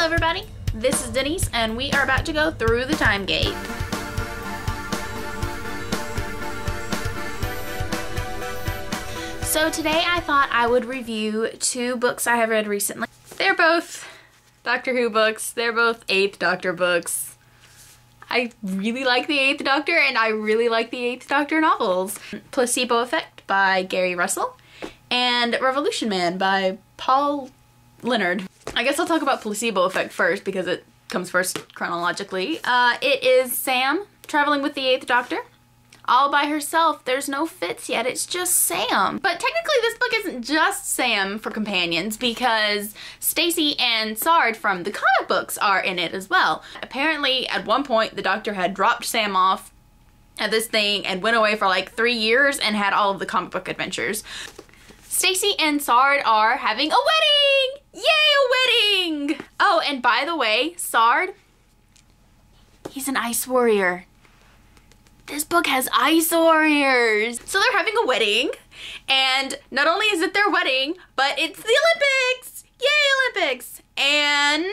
everybody, this is Denise and we are about to go through the time gate. So today I thought I would review two books I have read recently. They're both Doctor Who books, they're both 8th Doctor books. I really like the 8th Doctor and I really like the 8th Doctor novels. Placebo Effect by Gary Russell and Revolution Man by Paul Leonard. I guess I'll talk about Placebo Effect first because it comes first chronologically. It is Sam traveling with the 8th Doctor. All by herself. There's no Fitz yet, it's just Sam. But technically this book isn't just Sam for companions because Stacy and Sard from the comic books are in it as well. Apparently at one point the Doctor had dropped Sam off at this thing and went away for like 3 years and had all of the comic book adventures. Stacy and Sard are having a wedding! Yay, a wedding! Oh, and by the way, Sard, he's an ice warrior. This book has ice warriors. So they're having a wedding, and not only is it their wedding, but it's the Olympics! Yay, Olympics! And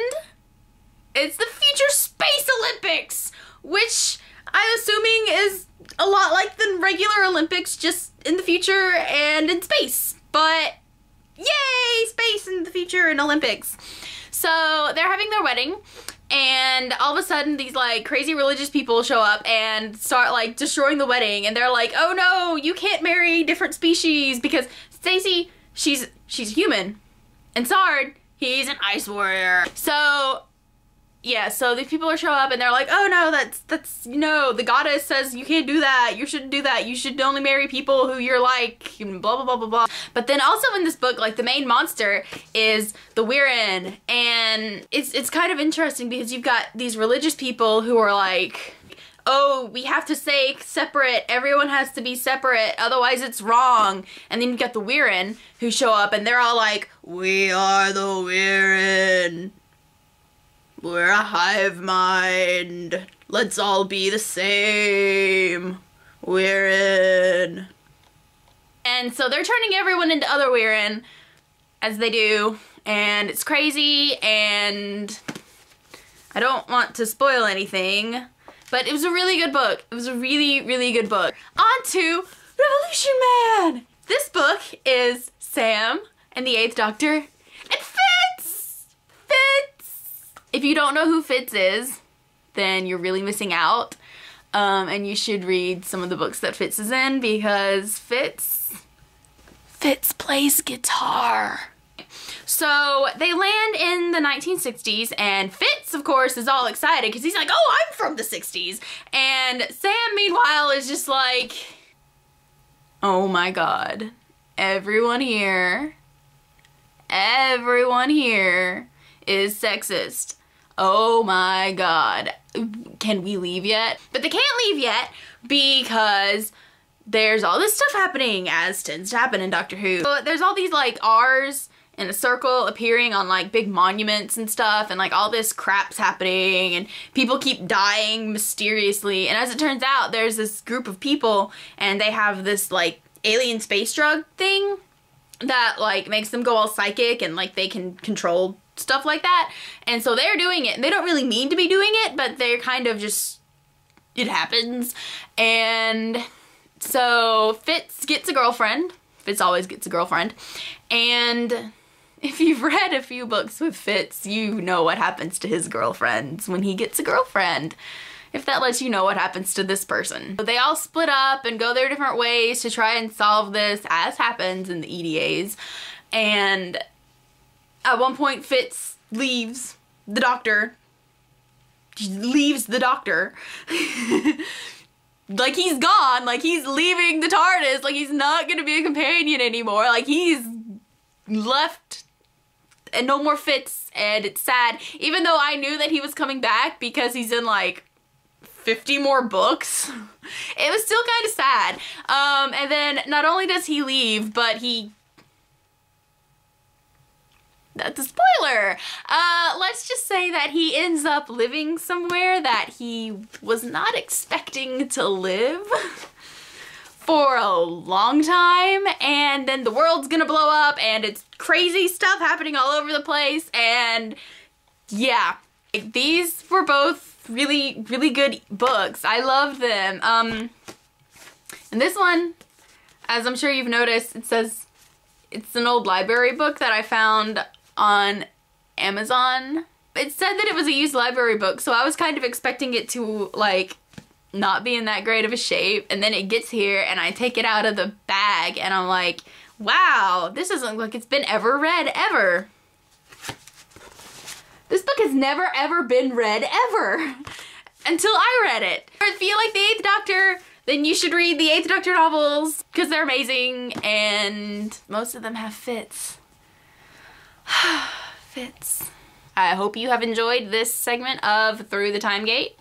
it's the future Space Olympics, which I'm assuming is a lot like the regular Olympics, just in the future and in space. But yay, space in the future and Olympics. So they're having their wedding. And all of a sudden these like crazy religious people show up and start like destroying the wedding, and they're like, oh no, you can't marry different species because Stacy, she's human, and Sard, he's an ice warrior. So yeah, so these people show up and they're like, oh no, that's no, the goddess says you can't do that, you shouldn't do that, you should only marry people who you're like, and blah blah blah blah blah. But then also in this book, like the main monster is the Wirren, and it's kind of interesting because you've got these religious people who are like, oh, we have to stay separate, everyone has to be separate, otherwise it's wrong. And then you've got the Wirren who show up and they're all like, we are the Wirren. We're a hive mind. Let's all be the same. Wirren. And so they're turning everyone into other Wirren, as they do, and it's crazy, and I don't want to spoil anything, but it was a really good book. It was a really, really good book. On to Revolution Man! This book is Sam and the 8th Doctor and Fitz! If you don't know who Fitz is, then you're really missing out. And you should read some of the books that Fitz is in because Fitz plays guitar. So they land in the 1960s and Fitz, of course, is all excited because he's like, oh, I'm from the 60s. And Sam, meanwhile, is just like, oh my God, everyone here is sexist. Oh my God. Can we leave yet? But they can't leave yet because there's all this stuff happening, as tends to happen in Doctor Who. So there's all these like R's in a circle appearing on like big monuments and stuff, and like all this crap's happening and people keep dying mysteriously. And as it turns out, there's this group of people and they have this like alien space drug thing that like makes them go all psychic and like they can control stuff like that. And so they're doing it and they don't really mean to be doing it, but they're kind of just, it happens. And so Fitz gets a girlfriend. Fitz always gets a girlfriend. And if you've read a few books with Fitz, you know what happens to his girlfriends when he gets a girlfriend. If that lets you know what happens to this person. So they all split up and go their different ways to try and solve this, as happens in the EDAs. And at one point Fitz leaves the Doctor. He leaves the Doctor. Like he's gone, like he's leaving the TARDIS, like he's not gonna be a companion anymore, like he's left and no more Fitz, and it's sad. Even though I knew that he was coming back because he's in like 50 more books, it was still kind of sad. And then not only does he leave, but that's a spoiler. Let's just say that he ends up living somewhere that he was not expecting to live for a long time, and then the world's gonna blow up and it's crazy stuff happening all over the place, and yeah, these were both really, really good books. I loved them. And this one, as I'm sure you've noticed, it says it's an old library book that I found on Amazon. It said that it was a used library book, so I was kind of expecting it to, like, not be in that great of a shape, and then it gets here and I take it out of the bag and I'm like, wow, this doesn't look like it's been ever read ever. This book has never ever been read ever until I read it. If you like the 8th Doctor, then you should read the 8th Doctor novels because they're amazing and most of them have Fitz. Fitz. I hope you have enjoyed this segment of Through the Time Gate.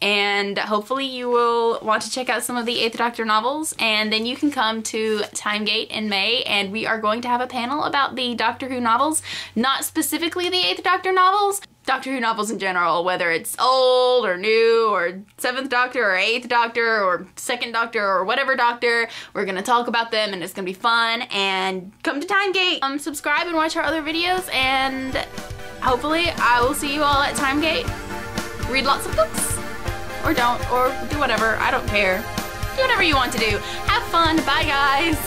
And hopefully you will want to check out some of the 8th Doctor novels, and then you can come to Timegate in May, and we are going to have a panel about the Doctor Who novels, not specifically the 8th Doctor novels, Doctor Who novels in general, whether it's old or new or 7th Doctor or 8th Doctor or 2nd Doctor or whatever Doctor. We're gonna talk about them and it's gonna be fun, and come to Timegate. Subscribe and watch our other videos, and hopefully I will see you all at Timegate. Read lots of books. Or don't, or do whatever, I don't care. Do whatever you want to do. Have fun, bye guys!